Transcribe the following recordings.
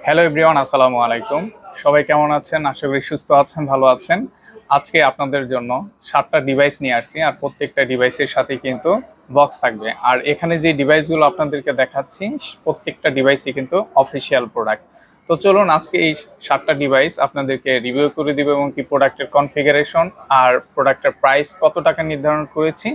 Hello everyone, আসসালামু আলাইকুম। সবাই কেমন আছেন? আশা করি সুস্থ আছেন, ভালো আছেন। আজকে আপনাদের জন্য 7টা ডিভাইস নিয়ে আসছি, আর প্রত্যেকটা ডিভাইসের সাথে কিন্তু বক্স থাকবে। আর এখানে যে ডিভাইসগুলো আপনাদেরকে দেখাচ্ছি প্রত্যেকটা ডিভাইসই কিন্তু অফিসিয়াল প্রোডাক্ট। তো চলুন আজকে এই 7টা ডিভাইস আপনাদেরকে রিভিউ করে দিব এবং কি প্রোডাক্টের কনফিগারেশন আর প্রোডাক্টের প্রাইস কত টাকা নির্ধারণ করেছি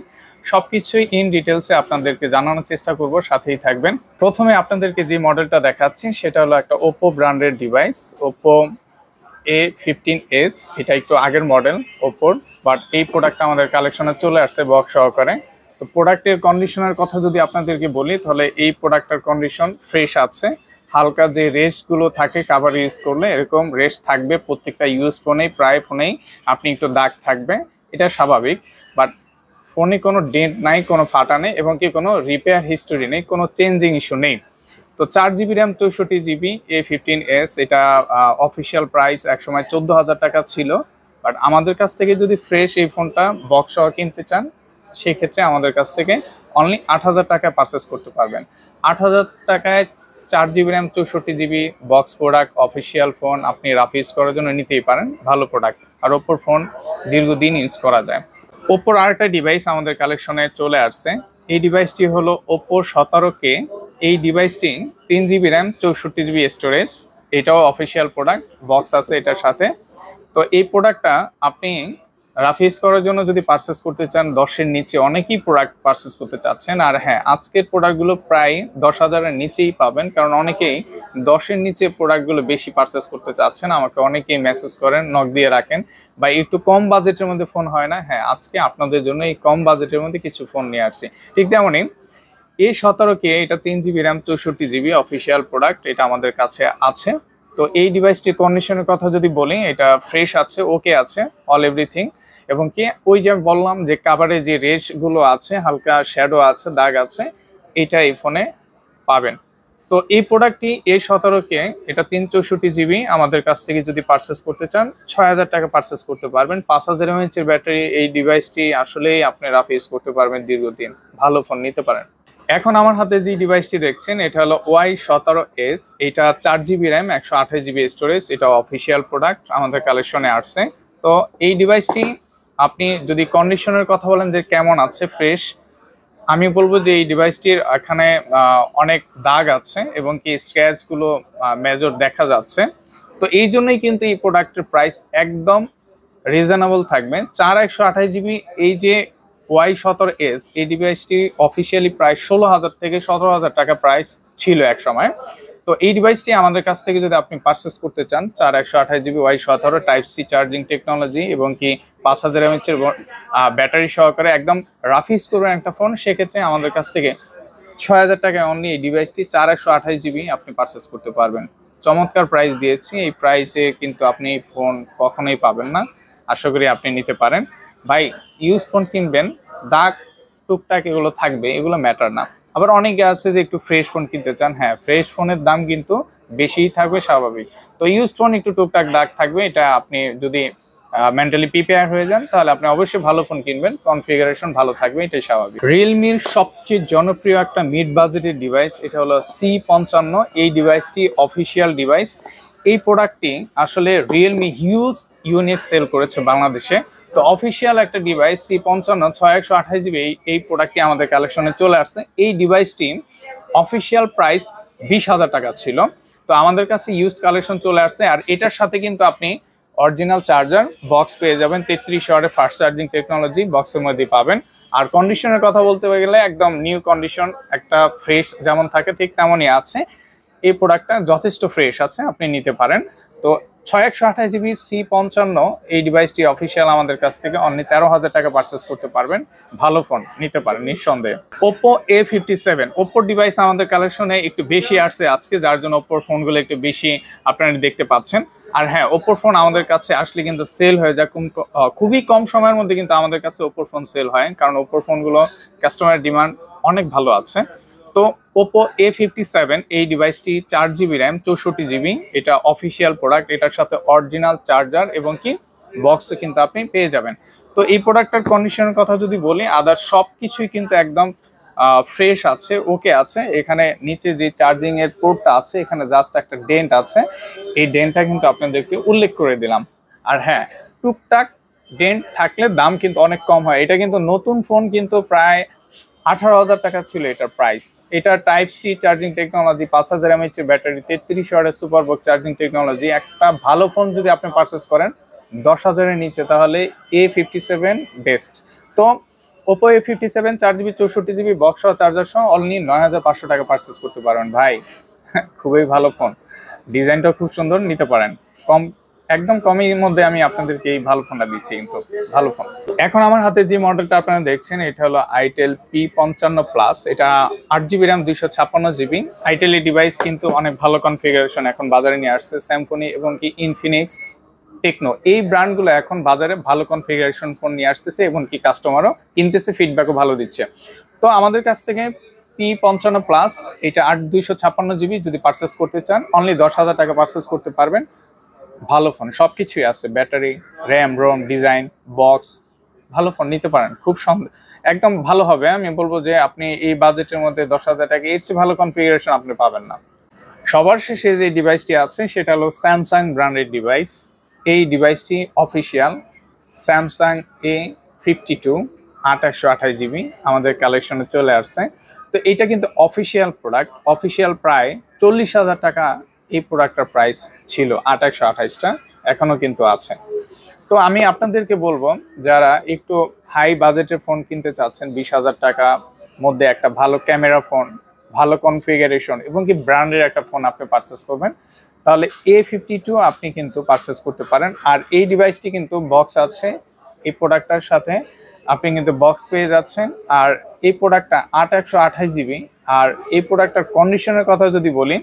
সবকিছুই ইন ডিটেলসে আপনাদেরকে জানানোর চেষ্টা করব, সাথেই থাকবেন। প্রথমে আপনাদেরকে যে মডেলটা দেখাচ্ছি সেটা হলো একটা ওপো ব্র্যান্ডের ডিভাইস, ওপো A15s। এটা একটু আগের মডেল ওপোর, বাট এই প্রোডাক্টটা আমাদের কালেকশনে চলে আসছে বক্স সহকারে। তো প্রোডাক্টের কন্ডিশনের কথা যদি আপনাদেরকে বলি তাহলে এই প্রোডাক্টের কন্ডিশন ফ্রেশ আছে। হালকা যে রেস্টগুলো থাকে কাভার ইউজ করলে এরকম রেস্ট থাকবে প্রত্যেকটা ইউজ ফোনেই, প্রায় ফোনেই আপনি একটু দাগ থাকবে, এটা স্বাভাবিক। বাট ফোনে কোনো ডেন্ট নাই, কোনো ফাটা নেই এবং কি কোনো রিপেয়ার হিস্টোরি নেই, কোনো চেঞ্জিং ইস্যু নেই। তো 4 জিবি র্যাম 64 জিবি A15s, এটা অফিসিয়াল প্রাইস একসময় 14,000 টাকা ছিল। বাট আমাদের কাছ থেকে যদি ফ্রেশ এই ফোনটা বক্স সহ কিনতে চান সেক্ষেত্রে আমাদের কাছ থেকে অনলি 8,000 টাকায় পারচেস করতে পারবেন। 8,000 টাকায় 4 GB RAM 64 GB box product official phone আপনি রাফ ইউজ করার জন্য নিতেই পারেন, ভালো প্রোডাক্ট। আর ওপোর ফোন দীর্ঘদিন ইউজ করা যায়। ওপোর আরেকটা ডিভাইস আমাদের কালেকশনে চলে আসছে। এই ডিভাইসটি হলো ওপো 17K। এই ডিভাইসটি 3 জিবি র্যাম 64 জিবি স্টোরেজ, এটাও অফিসিয়াল প্রোডাক্ট, বক্স আছে এটার সাথে। তো এই প্রোডাক্টটা আপনি রাফ ইউজ করার জন্য যদি পারচেস করতে চান 10-এর নিচে অনেকেই প্রোডাক্ট পারচেস করতে চাচ্ছেন। আর হ্যাঁ, আজকের প্রোডাক্টগুলো প্রায় 10,000-এর নিচেই পাবেন, কারণ অনেকেই 10-এর নিচে প্রোডাক্টগুলো বেশি পারচেস করতে চাচ্ছেন। আমাকে অনেকেই মেসেজ করেন, নক দিয়ে রাখেন, বা একটু কম বাজেটের মধ্যে ফোন হয় না। হ্যাঁ, আজকে আপনাদের জন্য এই কম বাজেটের মধ্যে কিছু ফোন নিয়ে আসছি। ঠিক তেমনই A17K, এটা 3 GB RAM 64 GB official product, এটা আমাদের কাছে আছে। তো এই ডিভাইসটির কন্ডিশনের কথা যদি বলি, এটা ফ্রেশ আছে, ওকে আছে, অল এভরিথিং। এবং কি ওই যে বললাম যে কাভারে যে রেশগুলো আছে, হালকা শ্যাডো আছে, দাগ আছে, এটা এই ফোনে পাবেন। তো এই প্রোডাক্টটি A17K, এটা 364 জিবি আমাদের কাছ থেকে যদি পারচেস করতে চান 6,000 টাকা পারচেস করতে পারবেন। 5,000 mAh ব্যাটারি, এই ডিভাইসটি আসলেই আপনি রাফ ইউজ করতে পারবেন দীর্ঘদিন, ভালো ফোন নিতে পারেন। এখন আমার হাতে যে ডিভাইসটি দেখছেন এটা হলো Y17s। এটা 4 জিবি র্যাম 128 জিবি স্টোরেজ, এটা অফিসিয়াল প্রোডাক্ট আমাদের কালেকশনে আসছে। তো এই ডিভাইসটি আপনি যদি কন্ডিশনের কথা বলেন যে কেমন আছে, ফ্রেশ, আমি বলবো যে এই ডিভাইসটির এখানে অনেক দাগ আছে এবং কি স্ক্র্যাচগুলো মেজর দেখা যাচ্ছে। তো এই জন্যই কিন্তু এই প্রোডাক্টের প্রাইস একদম রিজনেবল থাকবে। 4/128 জিবি এই যে Y17s, এই ডিভাইসটি অফিসিয়ালি প্রায় 16,000 থেকে 17,000 টাকা প্রাইস ছিল এক সময়। তো এই ডিভাইসটি আমাদের কাছ থেকে যদি আপনি পারচেস করতে চান 4/128 GB Y17 type C charging technology এবং কি 5,000 mAh ব্যাটারি সহকারে একদম রাফ ইউজ করবেন একটা ফোন, সেক্ষেত্রে আমাদের কাছ থেকে 6,000 টাকায় অনলি এই ডিভাইসটি 4/128 জিবি আপনি পারচেস করতে পারবেন। চমৎকার প্রাইস দিয়েছি, এই প্রাইসে কিন্তু আপনি ফোন কখনোই পাবেন না। আশা করি আপনি নিতে পারেন। ভাই, ইউজ ফোন কিনবেন, দাগ টুকটাক এগুলো থাকবে, এগুলো ম্যাটার না। আবার অনেকে আছে যে একটু ফ্রেশ ফোন কিনতে চান, হ্যাঁ ফ্রেশ ফোনের দাম কিন্তু বেশিই থাকবে, স্বাভাবিক। তো ইউজ ফোন একটু টুকটাক দাগ থাকবে, এটা আপনি যদি মেন্টালি প্রিপেয়ার হয়ে যান তাহলে আপনি অবশ্যই ভালো ফোন কিনবেন, কনফিগারেশন ভালো থাকবে, এটাই স্বাভাবিক। রিয়েলমির সবচেয়ে জনপ্রিয় একটা মিড বাজেটের ডিভাইস, এটা হলো C55। এই ডিভাইসটি অফিসিয়াল ডিভাইস। এই প্রোডাক্টটি আসলে রিয়েলমি হিউজ ইউনিট সেল করেছে বাংলাদেশে। তো অফিসিয়াল একটা ডিভাইস C55 6/128 জিবি, এই প্রোডাক্টটি আমাদের কালেকশনে চলে আসছে। এই ডিভাইসটি অফিসিয়াল প্রাইস 20,000 টাকা ছিল। তো আমাদের কাছে ইউজড কালেকশন চলে আসছে, আর এটার সাথে কিন্তু আপনি অরিজিনাল চার্জার বক্স পেয়ে যাবেন। 33 ওয়াটের ফাস্ট চার্জিং টেকনোলজি বক্সের মধ্যে পাবেন। আর কন্ডিশনের কথা বলতে গেলে একদম নিউ কন্ডিশন, একটা ফ্রেশ যেমন থাকে ঠিক তেমনই আছে। এই প্রোডাক্টটা যথেষ্ট ফ্রেশ আছে, আপনি নিতে পারেন। তো 6/128 জিবি C55 এই ডিভাইসটি অফিসিয়াল আমাদের কাছ থেকে অনলি 13,000 টাকা পারচেস করতে পারবেন, ভালো ফোন নিতে পারেন নিঃসন্দেহে। ওপো A57, ওপোর ডিভাইস আমাদের কালেকশনে একটু বেশি আসছে আজকে, যার জন্য ওপোর ফোনগুলো একটু বেশি আপনারা দেখতে পাচ্ছেন। আর হ্যাঁ, ওপোর ফোন আমাদের কাছে আসলে কিন্তু সেল হয়ে যায় খুবই কম সময়ের মধ্যে, কিন্তু আমাদের কাছে ওপোর ফোন সেল হয়, কারণ ওপোর ফোনগুলো কাস্টমারের ডিমান্ড অনেক ভালো আছে। তো ওপো A57 এই ডিভাইসটি 4 জিবি র্যাম 64 জিবি, এটা অফিসিয়াল প্রোডাক্ট, এটার সাথে অরিজিনাল চার্জার এবং কি বক্সও কিন্তু আপনি পেয়ে যাবেন। তো এই প্রোডাক্টের কন্ডিশনের কথা যদি বলি, আদার সব কিছুই কিন্তু একদম ফ্রেশ আছে, ওকে আছে। এখানে নিচে যে চার্জিং এর পোর্টটা আছে এখানে জাস্ট একটা ডেন্ট আছে, এই ডেন্টটা কিন্তু আপনাদেরকে উল্লেখ করে দিলাম। আর হ্যাঁ, টুকটাক ডেন্ট থাকলে দাম কিন্তু অনেক কম হয়। এটা কিন্তু নতুন ফোন, কিন্তু প্রায় 18,000 টাকা ছিল এটার প্রাইস। এটা type C charging technology, 5000 mAh battery, 33 ওয়াটের সুপারবক চার্জিং টেকনোলজি। একটা ভালো ফোন যদি আপনি পারচেস করেন 10,000-এর নিচে, তাহলে A57 বেস্ট। তো Oppo A57 4GB 64GB box সহ চার্জার সহ অনলি 9,500 টাকা পারচেস করতে পারবেন ভাই। খুবই ভালো ফোন, ডিজাইনটাও খুব সুন্দর, নিতে পারেন। কম, একদম কমের মধ্যে আমি আপনাদেরকে এই ভালো ফোনটা দিচ্ছি, কিন্তু ভালো ফোন। এখন আমার হাতে যে মডেলটা আপনারা দেখছেন এটা হলো আইটেল P55 প্লাস। এটা 8GB র্যাম 256GB। আইটেল এই ডিভাইস কিন্তু অনেক ভালো কনফিগারেশন এখন বাজারে নিয়ে আসছে। স্যামসং এবং কি ইনফিনিক্স, টেকনো, এই ব্র্যান্ডগুলো এখন বাজারে ভালো কনফিগারেশন ফোন নিয়ে আসতেছে এবং কি কাস্টমারও কিনতেছে, ফিডব্যাকও ভালো দিচ্ছে। তো আমাদের কাছ থেকে P55 প্লাস, এটা 256GB যদি পারচেস করতে চান অনলি 10,000 টাকা পারচেস করতে পারবেন। ভালো ফোন, সব কিছুই আছে, battery, RAM, ROM, design, box, ভালো ফোন নিতে পারেন। খুব একদম ভালো হবে। আমি বলবো যে আপনি এই বাজেটের মধ্যে 10,000 টাকা এর চেয়ে ভালো কনফিগারেশন আপনি পাবেন না। সবার শেষে যে ডিভাইসটি আছে সেটা হলো স্যামসাং ব্র্যান্ডের ডিভাইস। এই ডিভাইসটি অফিসিয়াল স্যামসাং A52 8/128GB আমাদের কালেকশনে চলে আসছে। তো এইটা কিন্তু অফিসিয়াল প্রোডাক্ট, অফিসিয়াল প্রায় 40,000 টাকা এই প্রোডাক্টটার প্রাইস ছিল। 8/128টা এখনো কিন্তু আছে। তো আমি আপনাদেরকে বলবো যারা একটু হাই বাজেটের ফোন কিনতে চাচ্ছেন, 20,000 টাকা মধ্যে একটা ভালো ক্যামেরা ফোন, ভালো কনফিগারেশন এবং কি ব্র্যান্ডের একটা ফোন আপনি পারচেস করবেন, তাহলে A52 আপনি কিন্তু পারচেস করতে পারেন। আর এই ডিভাইসটি কিন্তু বক্স আছে, এই প্রোডাক্টটার সাথে আপনি কিন্তু বক্স পেয়ে যাচ্ছেন। আর এই প্রোডাক্টটা 8/128GB। আর এই প্রোডাক্টটার কন্ডিশনের কথা যদি বলি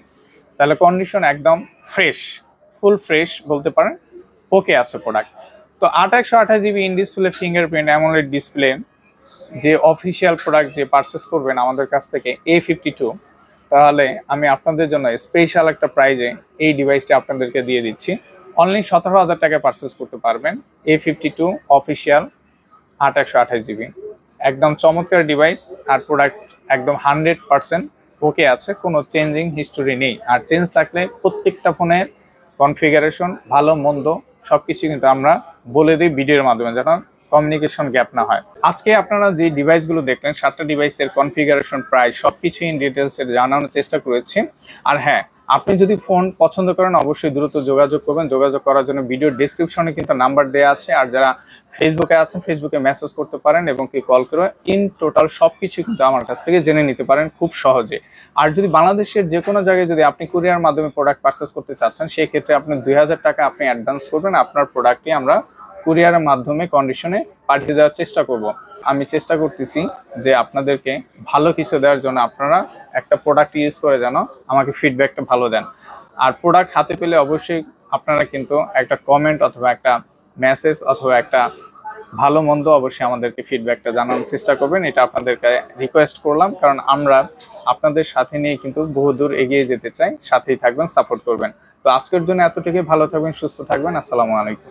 তাহলে কন্ডিশন একদম ফ্রেশ, ফুল ফ্রেশ বলতে পারেন, ওকে আছে প্রোডাক্ট। তো 8/128GB in display fingerprint AMOLED display যে অফিসিয়াল প্রোডাক্ট যে পারচেস করবেন আমাদের কাছ থেকে A52, তাহলে আমি আপনাদের জন্য স্পেশাল একটা প্রাইজে এই ডিভাইসটি আপনাদেরকে দিয়ে দিচ্ছি। অনলি 17,000 টাকায় পারচেস করতে পারবেন A52 অফিসিয়াল 8/128GB। একদম চমৎকার ডিভাইস, আর প্রোডাক্ট একদম 100% ওকে আছে, কোনো চেঞ্জিং হিস্টোরি নেই। আর চেঞ্জ থাকলে প্রত্যেকটা ফোনের কনফিগারেশন, ভালো মন্দ সবকিছু কিন্তু আমরা বলে দিই ভিডিওর মাধ্যমে, যেন কমিউনিকেশন গ্যাপ না হয়। আজকে আপনারা যে ডিভাইসগুলো দেখলেন 7টা ডিভাইসের কনফিগারেশন প্রায় সবকিছু ইন ডিটেলসে জানানোর চেষ্টা করেছি। আর হ্যাঁ, আপনি যদি ফোন পছন্দ করেন অবশ্যই দ্রুত যোগাযোগ করবেন। যোগাযোগ করার জন্য ভিডিও ডেসক্রিপশনে কিন্তু নাম্বার দেওয়া আছে। আর যারা ফেসবুকে আছেন ফেসবুকে মেসেজ করতে পারেন এবং কি কল করে ইন টোটাল সবকিছু কিন্তু আমার কাছ থেকে জেনে নিতে পারেন খুব সহজে। আর যদি বাংলাদেশের যে কোনো জায়গায় যদি আপনি কুরিয়ার মাধ্যমে প্রোডাক্ট পারচেস করতে চাচ্ছেন, সেই ক্ষেত্রে আপনি 2,000 টাকা আপনি অ্যাডভান্স করবেন। আপনার প্রোডাক্টটি আমরা কুরিয়ারের মাধ্যমে কন্ডিশনে পাঠিয়ে দেওয়ার চেষ্টা করব। আমি চেষ্টা করতেছি যে আপনাদেরকে ভালো কিছু দেওয়ার জন্য, আপনারা একটা প্রোডাক্ট ইউজ করে যেন আমাকে ফিডব্যাকটা ভালো দেন। আর প্রোডাক্ট হাতে পেলে অবশ্যই আপনারা কিন্তু একটা কমেন্ট অথবা একটা মেসেজ অথবা একটা ভালো মন্দ অবশ্যই আমাদেরকে ফিডব্যাকটা জানানোর চেষ্টা করবেন। এটা আপনাদেরকে রিকোয়েস্ট করলাম, কারণ আমরা আপনাদের সাথে নিয়ে কিন্তু বহুদূর এগিয়ে যেতে চাই। সাথেই থাকবেন, সাপোর্ট করবেন। তো আজকের জন্য এতটুকুই, ভালো থাকবেন, সুস্থ থাকবেন। আসসালামু আলাইকুম।